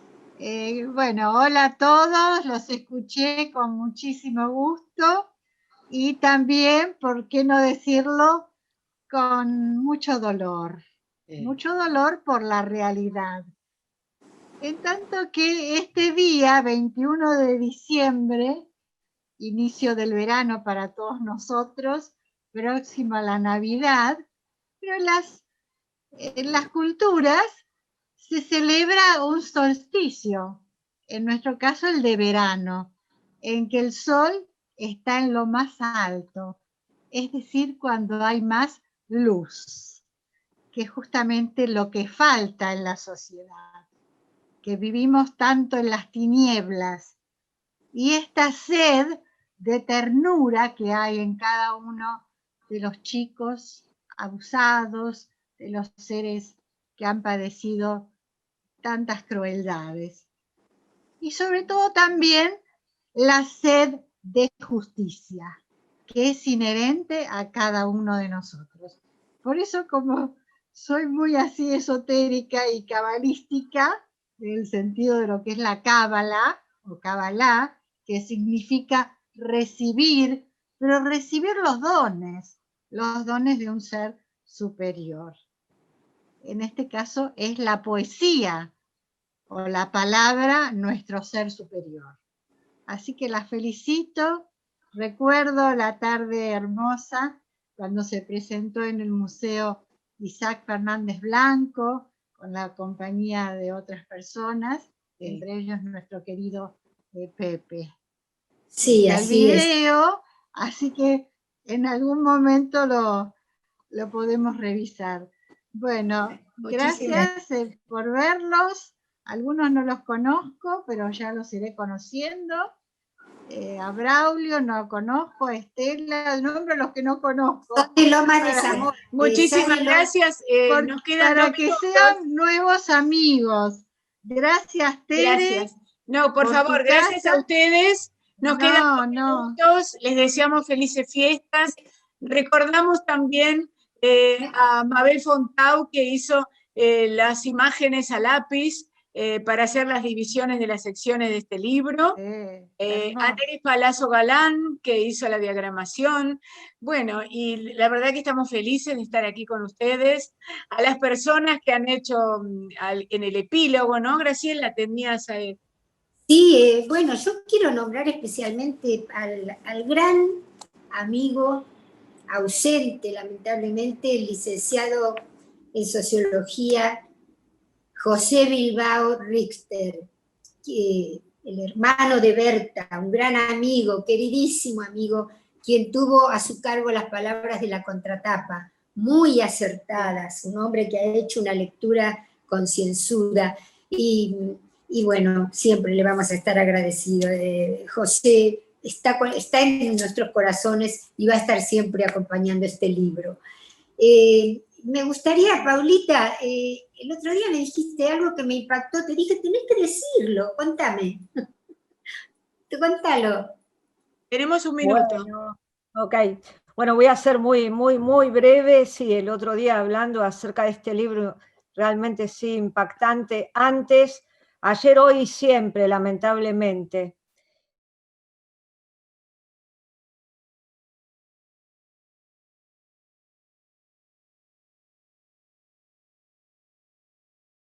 Bueno, hola a todos, los escuché con muchísimo gusto y también, ¿por qué no decirlo?, con mucho dolor por la realidad. En tanto que este día, 21 de diciembre, inicio del verano para todos nosotros, próximo a la Navidad, pero en las culturas se celebra un solsticio, en nuestro caso el de verano, en que el sol está en lo más alto, es decir, cuando hay más luz, que es justamente lo que falta en la sociedad, que vivimos tanto en las tinieblas, y esta sed de ternura que hay en cada uno de los chicos abusados, de los seres que han padecido tantas crueldades. Y sobre todo también la sed de justicia, que es inherente a cada uno de nosotros. Por eso, como soy muy así esotérica y cabalística, en el sentido de lo que es la cábala o cabalá, que significa recibir, pero recibir los dones de un ser superior. En este caso es la poesía o la palabra nuestro ser superior. Así que la felicito. Recuerdo la tarde hermosa cuando se presentó en el Museo Isaac Fernández Blanco, con la compañía de otras personas, entre ellos nuestro querido Pepe. Sí, así es. Video, así que en algún momento lo podemos revisar. Bueno, gracias por verlos. Algunos no los conozco, pero ya los iré conociendo. A Braulio no lo conozco, a Estela, nombro los que no conozco. Son de Lomas de Zamora. Muchísimas gracias. Nos quedan para 2 que minutos. sean nuevos amigos. Gracias, Tere. Gracias. No, por favor, gracias a ustedes. Nos quedan 2 minutos. Les deseamos felices fiestas. Recordamos también a Mabel Fontau, que hizo las imágenes a lápiz para hacer las divisiones de las secciones de este libro. A Neris Palazzo Galán, que hizo la diagramación. Bueno, y la verdad que estamos felices de estar aquí con ustedes. A las personas que han hecho en el epílogo, ¿no, Graciela? Tenías ahí. Sí, bueno, yo quiero nombrar especialmente al gran amigo ausente, lamentablemente, el licenciado en Sociología José Bilbao Richter, el hermano de Berta, un gran amigo, queridísimo amigo, quien tuvo a su cargo las palabras de la contratapa, muy acertadas, un hombre que ha hecho una lectura concienzuda, y bueno, siempre le vamos a estar agradecidos. José está en nuestros corazones y va a estar siempre acompañando este libro. Me gustaría, Paulita, el otro día me dijiste algo que me impactó, te dije, tenés que decirlo, contame. Contalo. Tenemos un minuto. Bueno, ok. Bueno, voy a ser muy breve. Sí, el otro día hablando acerca de este libro, realmente sí, impactante. Antes, ayer, hoy y siempre, lamentablemente.